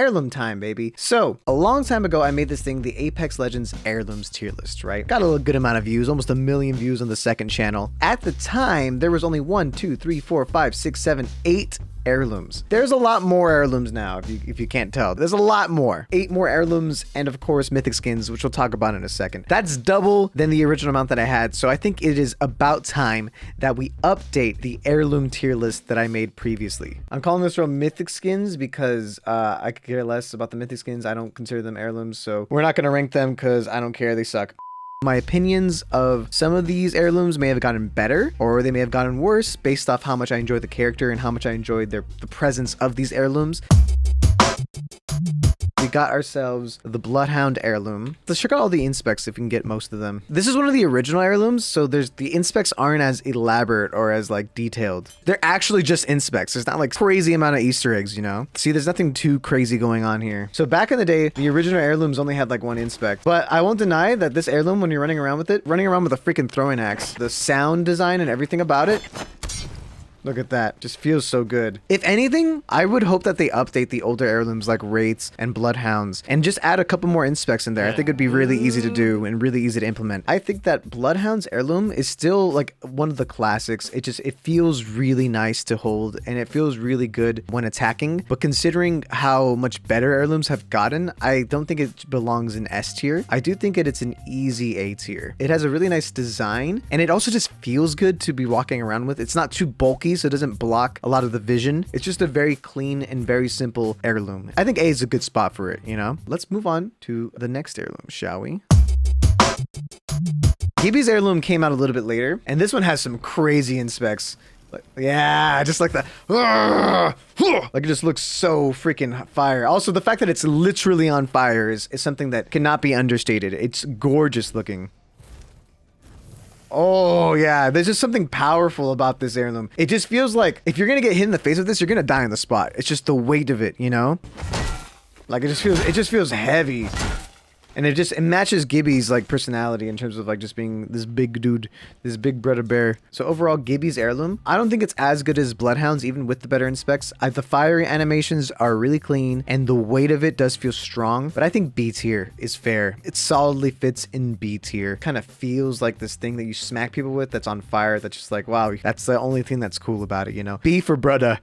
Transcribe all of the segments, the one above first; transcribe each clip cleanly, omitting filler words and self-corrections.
heirloom time, baby. So a long time ago, I made this thing, the Apex Legends heirlooms tier list, right? Got a good amount of views, almost 1 million views on the second channel. At the time, there was only 1, 2, 3, 4, 5, 6, 7, 8 heirlooms. There's a lot more heirlooms now, if you can't tell. There's a lot more. 8 more heirlooms, and of course mythic skins, which we'll talk about in a second. That's double than the original amount that I had, so I think it is about time that we update the heirloom tier list that I made previously. I'm calling this row mythic skins because I could care less about the mythic skins. I don't consider them heirlooms, so we're not gonna rank them because I don't care, they suck. My opinions of some of these heirlooms may have gotten better, or they may have gotten worse based off how much I enjoyed the character and how much I enjoyed the presence of these heirlooms. We got ourselves the Bloodhound heirloom. Let's check out all the inspects if we can get most of them. This is one of the original heirlooms, so the inspects aren't as elaborate or as like detailed. They're actually just inspects. There's not like crazy amount of Easter eggs, you know? See, there's nothing too crazy going on here. So back in the day, the original heirlooms only had like 1 inspect, but I won't deny that this heirloom, when you're running around with it, running around with a freaking throwing axe, the sound design and everything about it, look at that. Just feels so good. If anything, I would hope that they update the older heirlooms like Wraiths and Bloodhounds and just add a couple more inspects in there. I think it'd be really easy to do and really easy to implement. I think that Bloodhound's heirloom is still like one of the classics. It feels really nice to hold and it feels really good when attacking. But considering how much better heirlooms have gotten, I don't think it belongs in S tier. I do think it's an easy A tier. It has a really nice design and it also just feels good to be walking around with. It's not too bulky, so it doesn't block a lot of the vision. It's just a very clean and very simple heirloom. I think A is a good spot for it, you know? Let's move on to the next heirloom, shall we? Gibby's heirloom came out a little bit later, and this one has some crazy inspects. Yeah, just like that. Like it just looks so freaking fire. Also, the fact that it's literally on fire is something that cannot be understated. It's gorgeous looking. Oh yeah, there's just something powerful about this heirloom. It just feels like if you're gonna get hit in the face with this, you're gonna die on the spot. It's just the weight of it, you know? Like it just feels heavy. And it matches Gibby's like personality in terms of like just being this big dude, this big brother bear. So overall, Gibby's heirloom, I don't think it's as good as Bloodhound's, even with the better inspects. The fiery animations are really clean and the weight of it does feel strong, but I think B tier is fair. It solidly fits in B tier. Kind of feels like this thing that you smack people with that's on fire. That's just like, wow, that's the only thing that's cool about it, you know? B for brother.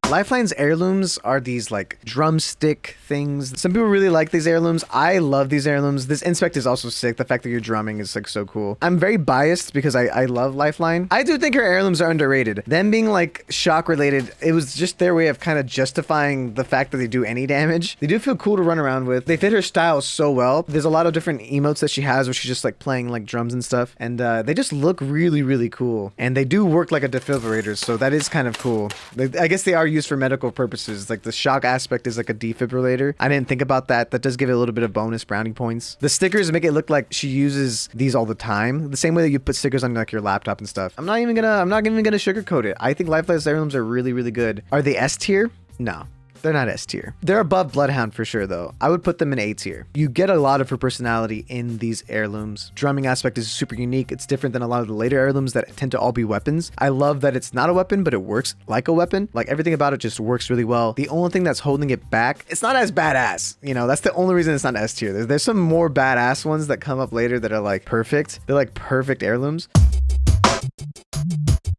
Lifeline's heirlooms are these like drumstick things. Some people really like these heirlooms. I love these heirlooms. This inspect is also sick. The fact that you're drumming is like so cool. I'm very biased because I love Lifeline. I do think her heirlooms are underrated. Them being like shock related, it was just their way of kind of justifying the fact that they do any damage. They do feel cool to run around with. They fit her style so well. There's a lot of different emotes that she has where she's just like playing like drums and stuff. And they just look really, really cool. And they do work like a defibrillator. So that is kind of cool. I guess they are used for medical purposes. Like the shock aspect is like a defibrillator. I didn't think about that. That does give it a little bit of bonus brownie points. The stickers make it look like she uses these all the time. The same way that you put stickers on like your laptop and stuff. I'm not even gonna sugarcoat it. I think Lifeline's heirlooms are really, really good. Are they S tier? No. They're not S tier. They're above Bloodhound for sure though. I would put them in A tier. You get a lot of her personality in these heirlooms. Drumming aspect is super unique. It's different than a lot of the later heirlooms that tend to all be weapons. I love that it's not a weapon, but it works like a weapon. Like everything about it just works really well. The only thing that's holding it back, it's not as badass. You know, that's the only reason it's not S tier. There's some more badass ones that come up later that are like perfect. They're like perfect heirlooms.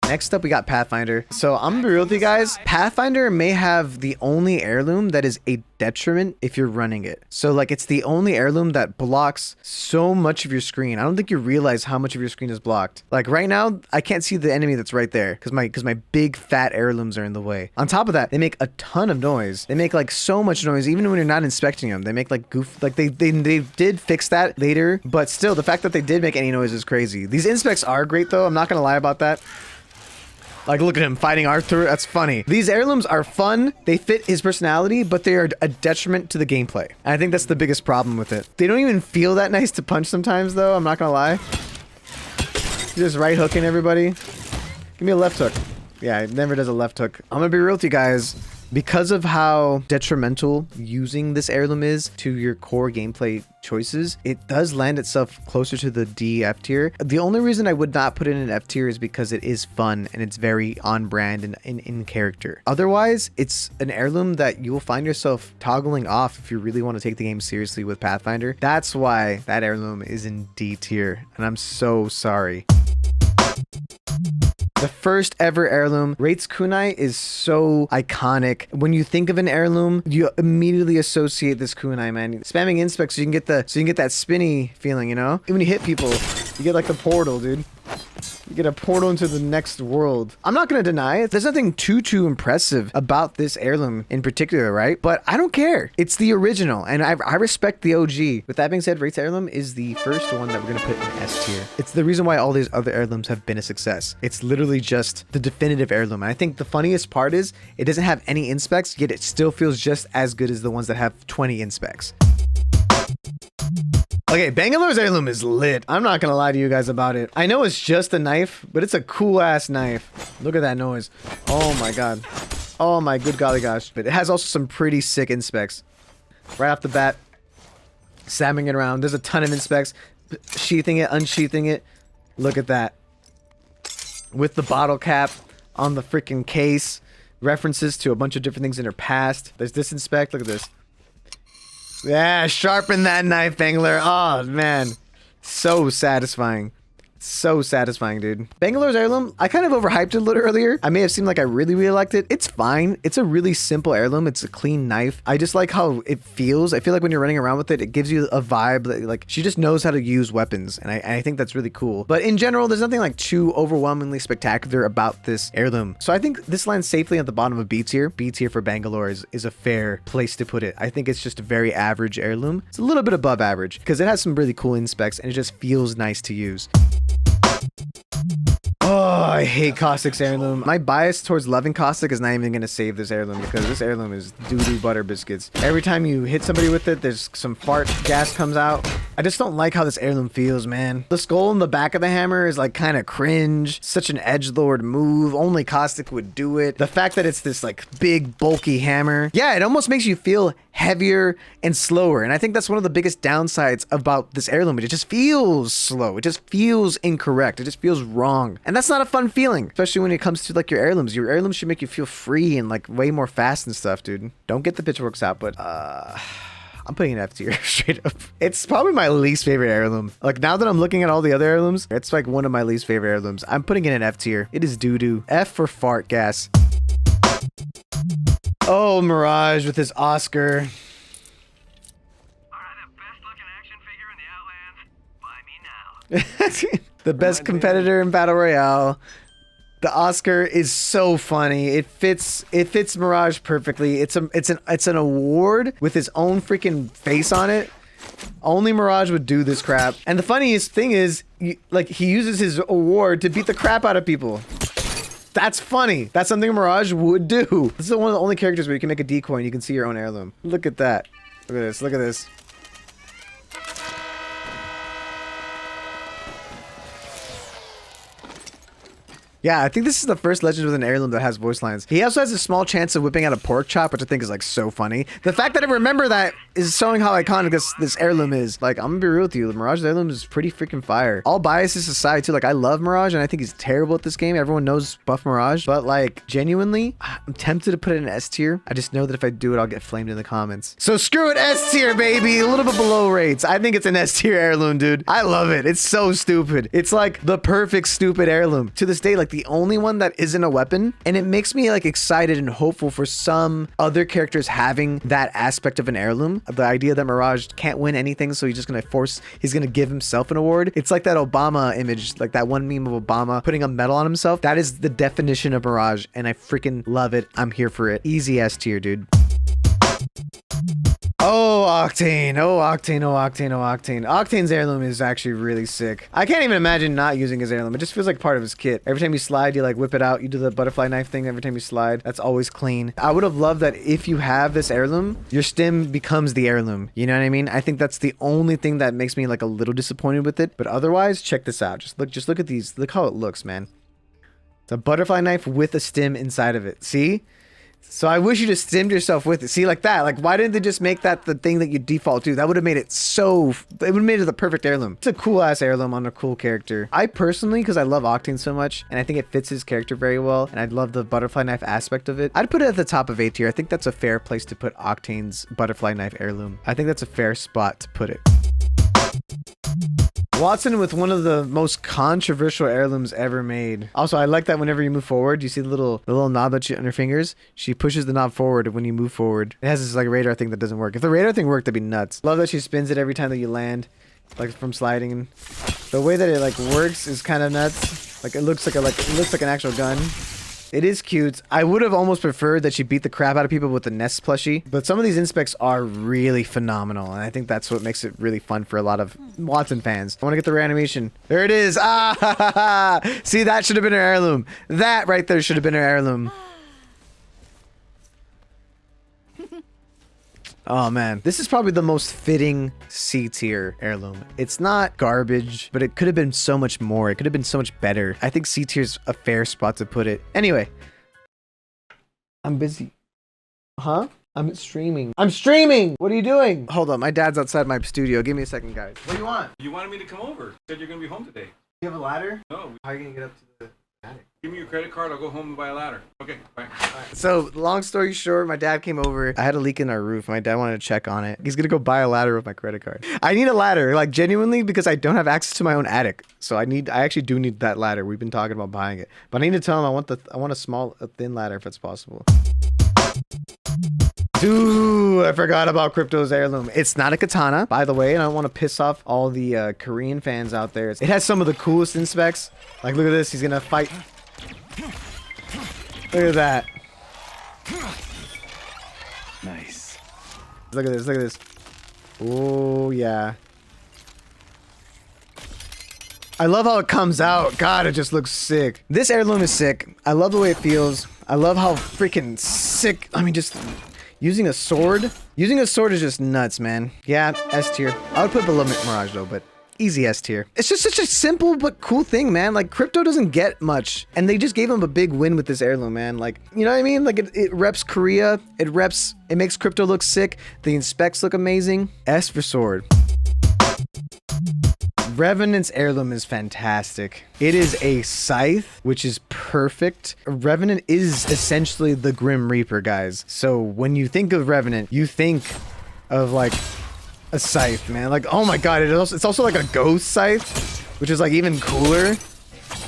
Next up, we got Pathfinder. So I'm gonna be real with you guys. Pathfinder may have the only heirloom that is a detriment if you're running it. So like it's the only heirloom that blocks so much of your screen. I don't think you realize how much of your screen is blocked. Like right now, I can't see the enemy that's right there because my big fat heirlooms are in the way. On top of that, they make a ton of noise. They make like so much noise even when you're not inspecting them. They make like goof, like they did fix that later, but still the fact that they did make any noise is crazy. These inspects are great though. I'm not gonna lie about that. Like, look at him fighting Arthur. That's funny. These heirlooms are fun. They fit his personality, but they are a detriment to the gameplay. And I think that's the biggest problem with it. They don't even feel that nice to punch sometimes, though. I'm not gonna lie. Just right hooking everybody. Give me a left hook. Yeah, it never does a left hook. I'm gonna be real with you guys. Because of how detrimental using this heirloom is to your core gameplay choices, it does land itself closer to the D F tier. The only reason I would not put it in F tier is because it is fun and it's very on brand and in character. Otherwise, it's an heirloom that you will find yourself toggling off if you really want to take the game seriously with Pathfinder. That's why that heirloom is in D tier, and I'm so sorry. The first ever heirloom, Rates kunai, is so iconic. When you think of an heirloom, you immediately associate this kunai, man. Spamming inspect so you can get that spinny feeling, you know? When you hit people, you get like the portal, dude. You get a portal into the next world. I'm not gonna deny it. There's nothing too impressive about this heirloom in particular, right? But I don't care. It's the original, and I respect the OG. With that being said, Rates heirloom is the first one that we're gonna put in S tier. It's the reason why all these other heirlooms have been a success. It's literally just the definitive heirloom. And I think the funniest part is it doesn't have any inspects, yet it still feels just as good as the ones that have 20 inspects. Okay, Bangalore's heirloom is lit. I'm not gonna lie to you guys about it. I know it's just a knife, but it's a cool ass knife. Look at that noise. Oh my god. Oh my good golly gosh. But it has also some pretty sick inspects. Right off the bat, slamming it around. There's a ton of inspects. Sheathing it, unsheathing it. Look at that. With the bottle cap on the freaking case. References to a bunch of different things in her past. There's this inspect. Look at this. Yeah, sharpen that knife, Bangalore. Oh, man. So satisfying. So satisfying, dude. Bangalore's heirloom, I kind of overhyped it a little earlier. I may have seemed like I really liked it. It's fine. It's a really simple heirloom. It's a clean knife. I just like how it feels. I feel like when you're running around with it, it gives you a vibe that like she just knows how to use weapons. And I think that's really cool. But in general, there's nothing like too overwhelmingly spectacular about this heirloom. So I think this lands safely at the bottom of B tier. B tier for Bangalore is a fair place to put it. I think it's just a very average heirloom. It's a little bit above average because it has some really cool inspects and it just feels nice to use. Oh, I hate Caustic's heirloom. My bias towards loving Caustic is not even going to save this heirloom because this heirloom is doo-doo butter biscuits. Every time you hit somebody with it, there's some fart gas comes out. I just don't like how this heirloom feels, man. The skull in the back of the hammer is like kind of cringe. Such an edgelord move. Only Caustic would do it. The fact that it's this like big, bulky hammer. Yeah, it almost makes you feel heavier and slower. And I think that's one of the biggest downsides about this heirloom. It just feels slow. It just feels incorrect. It just feels wrong. And that's not a fun feeling, especially when it comes to like your heirlooms. Your heirlooms should make you feel free and like way more fast and stuff, dude. Don't get the pitchforks out, but I'm putting an F tier straight up. It's probably my least favorite heirloom. Like now that I'm looking at all the other heirlooms, it's like one of my least favorite heirlooms. I'm putting it in F tier. It is doo-doo. F for fart gas. Oh, Mirage with his Oscar. Alright, the best looking action figure in the Outlands. Buy me now. The best competitor in Battle Royale. The Oscar is so funny. It fits Mirage perfectly. It's an award with his own freaking face on it. Only Mirage would do this crap. And the funniest thing is, like, he uses his award to beat the crap out of people. That's funny. That's something Mirage would do. This is one of the only characters where you can make a decoy and you can see your own heirloom. Look at that. Look at this. Look at this. Yeah, I think this is the first legend with an heirloom that has voice lines. He also has a small chance of whipping out a pork chop, which I think is like so funny. The fact that I remember that is showing how iconic this heirloom is. Like, I'm gonna be real with you, Mirage's heirloom is pretty freaking fire. All biases aside too, like I love Mirage and I think he's terrible at this game. Everyone knows buff Mirage, but like genuinely, I'm tempted to put it in S tier. I just know that if I do it, I'll get flamed in the comments. So screw it, S tier, baby. A little bit below Rates. I think it's an S tier heirloom, dude. I love it. It's so stupid. It's like the perfect stupid heirloom. To this day, like the only one that isn't a weapon, and it makes me like excited and hopeful for some other characters having that aspect of an heirloom. The idea that Mirage can't win anything, so he's gonna give himself an award. It's like that Obama image, like that one meme of Obama putting a medal on himself. That is the definition of Mirage, and I freaking love it. I'm here for it. Easy S tier, dude. Oh, Octane. Oh, Octane. Oh, Octane. Oh, Octane. Octane's heirloom is actually really sick. I can't even imagine not using his heirloom. It just feels like part of his kit. Every time you slide, you like whip it out. You do the butterfly knife thing every time you slide. That's always clean. I would have loved that if you have this heirloom, your stim becomes the heirloom. You know what I mean? I think that's the only thing that makes me like a little disappointed with it. But otherwise, check this out. Just look at these. Look how it looks, man. It's a butterfly knife with a stim inside of it. See? So I wish you just stimmed yourself with it. See, like that. Like, why didn't they just make that the thing that you default to? That would have made it so... It would have made it the perfect heirloom. It's a cool-ass heirloom on a cool character. I personally, because I love Octane so much, and I think it fits his character very well, and I love the butterfly knife aspect of it, I'd put it at the top of A tier. I think that's a fair place to put Octane's butterfly knife heirloom. I think that's a fair spot to put it. Watson with one of the most controversial heirlooms ever made. Also, I like that whenever you move forward, you see the little knob that on your fingers. She pushes the knob forward when you move forward. It has this like radar thing that doesn't work. If the radar thing worked, that'd be nuts. Love that she spins it every time that you land, like from sliding. The way that it like works is kind of nuts. Like it looks like an actual gun. It is cute. I would have almost preferred that she beat the crap out of people with the Nest plushie, but some of these inspects are really phenomenal, and I think that's what makes it really fun for a lot of Watson fans. I want to get the reanimation. There it is. Ah, ha, ha, ha. See, that should have been her heirloom. That right there should have been her heirloom. Oh man, this is probably the most fitting C tier heirloom. It's not garbage, but it could have been so much more. It could have been so much better. I think C tier's a fair spot to put it. Anyway, I'm busy. Huh? I'm streaming. I'm streaming! What are you doing? Hold up, my dad's outside my studio. Give me a second, guys. What do you want? You wanted me to come over. You said you're gonna be home today. Do you have a ladder? No. How are you gonna get up to the attic? Give me your credit card. I'll go home and buy a ladder. Okay, bye. So, long story short, my dad came over. I had a leak in our roof. My dad wanted to check on it. He's gonna go buy a ladder with my credit card. I need a ladder, like genuinely, because I don't have access to my own attic. So I actually do need that ladder. We've been talking about buying it, but I need to tell him I want a thin ladder if it's possible. Dude, I forgot about Crypto's heirloom. It's not a katana, by the way, and I don't want to piss off all the Korean fans out there. It has some of the coolest inspects. Like, look at this. He's gonna fight. Look at that. Nice. Look at this. Look at this. Oh, yeah. I love how it comes out. God, it just looks sick. This heirloom is sick. I love the way it feels. I love how freaking sick. I mean, just using a sword. Using a sword is just nuts, man. Yeah, S tier. I would put below Mirage though, but easy S tier. It's just such a simple but cool thing, man. Like, Crypto doesn't get much, and they just gave him a big win with this heirloom, man. Like, you know what I mean? Like, it reps Korea. It makes Crypto look sick. The inspects look amazing. S for sword. Revenant's heirloom is fantastic. It is a scythe, which is perfect. Revenant is essentially the Grim Reaper, guys. So when you think of Revenant, you think of like a scythe, man. Like, oh my god, it's also like a ghost scythe, which is like even cooler.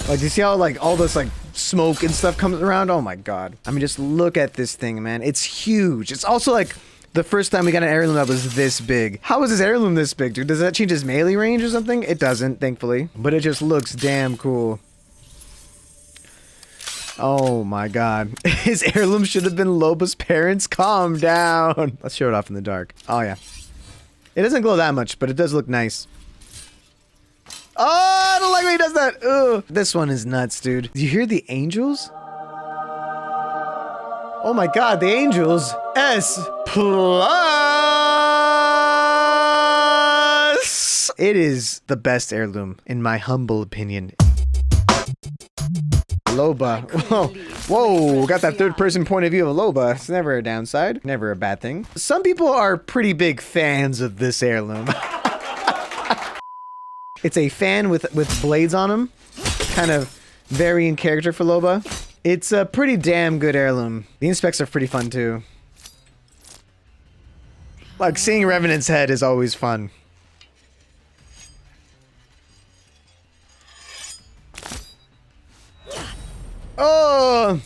Like, do you see how like all this like smoke and stuff comes around? Oh my god. I mean, just look at this thing, man. It's huge. It's also like the first time we got an heirloom that was this big. How is this heirloom this big, dude? Does that change his melee range or something? It doesn't, thankfully. But it just looks damn cool. Oh my god. His heirloom should have been Loba's parents. Calm down. Let's show it off in the dark. Oh yeah. It doesn't glow that much, but it does look nice. Oh, I don't like when he does that. Ugh. This one is nuts, dude. Do you hear the angels? Oh my god, the angels. S+. It is the best heirloom, in my humble opinion. LOBA. Whoa, got that third person point of view of LOBA. It's never a downside, never a bad thing. Some people are pretty big fans of this heirloom. It's a fan with blades on them. Kind of varying character for LOBA. It's a pretty damn good heirloom. The inspects are pretty fun too. Like, seeing Revenant's head is always fun. Oh!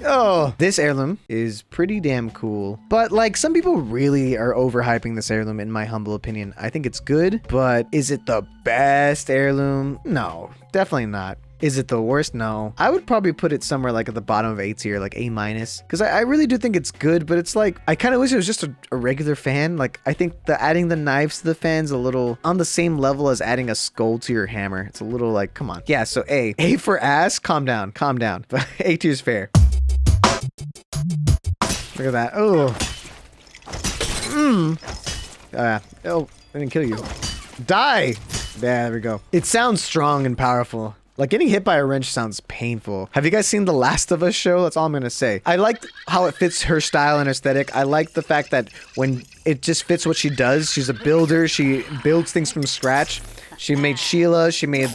Oh, this heirloom is pretty damn cool. But like, some people really are overhyping this heirloom, in my humble opinion. I think it's good, but is it the best heirloom? No, definitely not. Is it the worst? No. I would probably put it somewhere like at the bottom of A tier, like A-. Because I really do think it's good, but it's like, I kind of wish it was just a regular fan. Like, I think adding the knives to the fan's a little on the same level as adding a skull to your hammer. It's a little like, come on. Yeah, so A. A for ass? Calm down. Calm down. But A tier's fair. Look at that. Oh. Oh, I didn't kill you. Die! Yeah, there we go. It sounds strong and powerful. Like, getting hit by a wrench sounds painful. Have you guys seen The Last of Us show? That's all I'm gonna say. I liked how it fits her style and aesthetic. I like the fact that when it just fits what she does. She's a builder. She builds things from scratch. She made Sheila. She made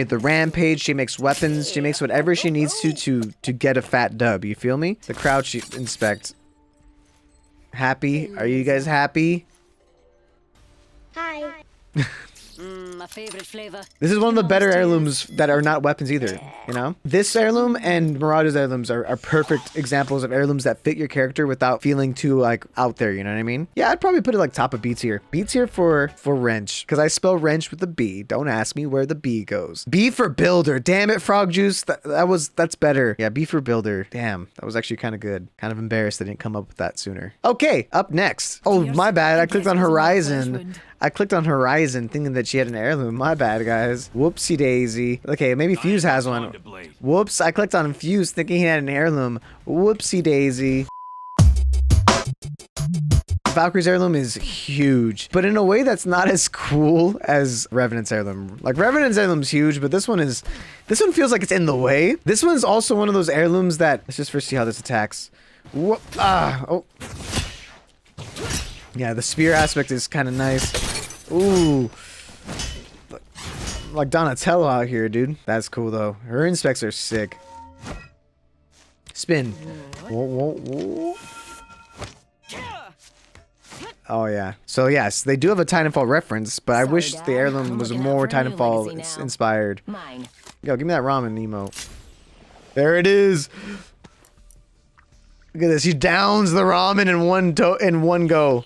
the Rampage. She makes weapons. She makes whatever she needs to get a fat dub. You feel me? The crowd she inspects. Happy? Are you guys happy? Hi. My favorite flavor. This is one of the better heirlooms that are not weapons either, you know? This heirloom and Mirage's heirlooms are perfect examples of heirlooms that fit your character without feeling too, like, out there, you know what I mean? Yeah, I'd probably put it, like, top of B tier. B tier for wrench, because I spell wrench with a B. Don't ask me where the B goes. B for builder. Damn it, Frog Juice. That's better. Yeah, B for builder. Damn, that was actually kind of good. Kind of embarrassed I didn't come up with that sooner. Okay, up next. Oh, my bad. I clicked on Horizon. I clicked on Horizon thinking that she had an heirloom. My bad, guys. Whoopsie daisy. Okay, maybe Fuse has one. Whoops, I clicked on Fuse thinking he had an heirloom. Whoopsie daisy. Valkyrie's heirloom is huge, but in a way that's not as cool as Revenant's heirloom. Like, Revenant's heirloom's huge, but this one feels like it's in the way. This one's also one of those heirlooms that, let's just first see how this attacks. Whoop, oh. Yeah, the spear aspect is kind of nice. Ooh. Like Donatello out here, dude. That's cool, though. Her inspects are sick. Spin. Whoa, whoa, whoa. Oh, yeah. So, yes, they do have a Titanfall reference, but I wish the heirloom was more Titanfall inspired. Yo, give me that ramen emote. There it is. Look at this. He downs the ramen in one go.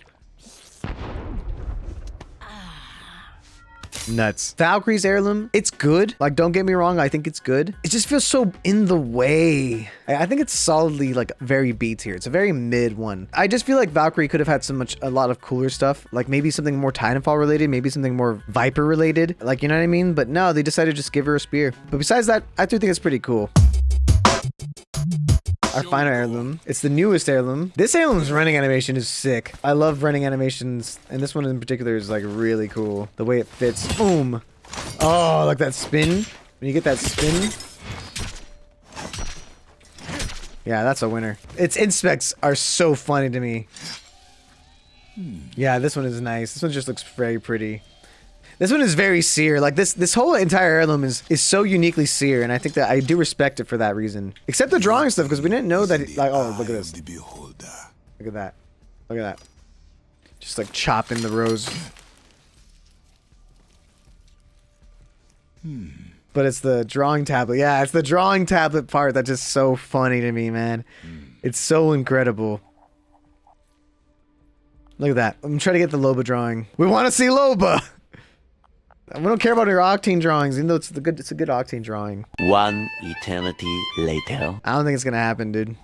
Nuts. Valkyrie's heirloom, it's good. Like, don't get me wrong, I think it's good. It just feels so in the way. I think it's solidly, like, very B tier. It's a very mid one. I just feel like Valkyrie could have had a lot of cooler stuff. Like, maybe something more Titanfall related, maybe something more Viper related. Like, you know what I mean? But no, they decided to just give her a spear. But besides that, I do think it's pretty cool. Our final heirloom. It's the newest heirloom. This heirloom's running animation is sick. I love running animations, and this one in particular is like really cool. The way it fits. Boom. Oh, like that spin. When you get that spin. Yeah, that's a winner. Its inspects are so funny to me. Yeah, this one is nice. This one just looks very pretty. This one is very seer. Like, this whole entire heirloom is so uniquely seer, and I think that I do respect it for that reason. Except the drawing stuff, because we didn't know that, like, oh, look at this. Look at that. Look at that. Just, like, chopping the rose. But it's the drawing tablet. Yeah, it's the drawing tablet part that's just so funny to me, man. It's so incredible. Look at that. I'm trying to get the LOBA drawing. We want to see LOBA! We don't care about your Octane drawings, even though it's a good Octane drawing. One eternity later. I don't think it's gonna happen, dude.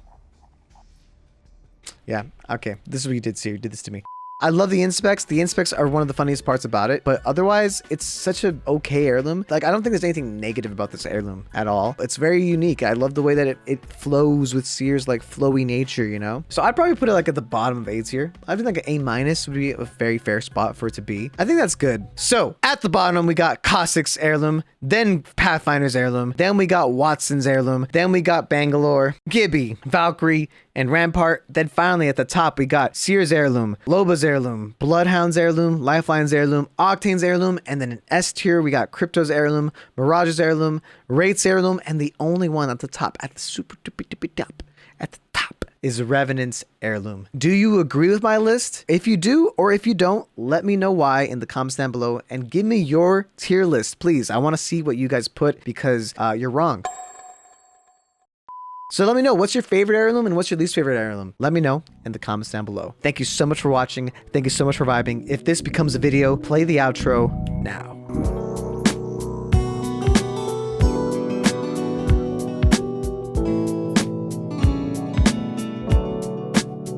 Yeah, okay. This is what you did, Siri. You did this to me. I love the inspects. The inspects are one of the funniest parts about it, but otherwise, it's such an okay heirloom. Like, I don't think there's anything negative about this heirloom at all. It's very unique. I love the way that it flows with Seer's, like, flowy nature, you know? So I'd probably put it, like, at the bottom of A tier. I think, like, an A- would be a very fair spot for it to be. I think that's good. So, at the bottom, we got CAUSTIC's heirloom, then Pathfinder's heirloom, then we got Watson's heirloom, then we got Bangalore, Gibby, Valkyrie, and Rampart. Then finally at the top, we got Seer's heirloom, LOBA's heirloom, Bloodhound's heirloom, Lifeline's heirloom, Octane's heirloom, and then in S tier, we got Crypto's heirloom, Mirage's heirloom, Wraith's heirloom, and the only one at the top, at the super duper top, at the top, is Revenant's heirloom. Do you agree with my list? If you do, or if you don't, let me know why in the comments down below, and give me your tier list, please. I want to see what you guys put, because you're wrong. So let me know, what's your favorite heirloom and what's your least favorite heirloom? Let me know in the comments down below. Thank you so much for watching. Thank you so much for vibing. If this becomes a video, play the outro now.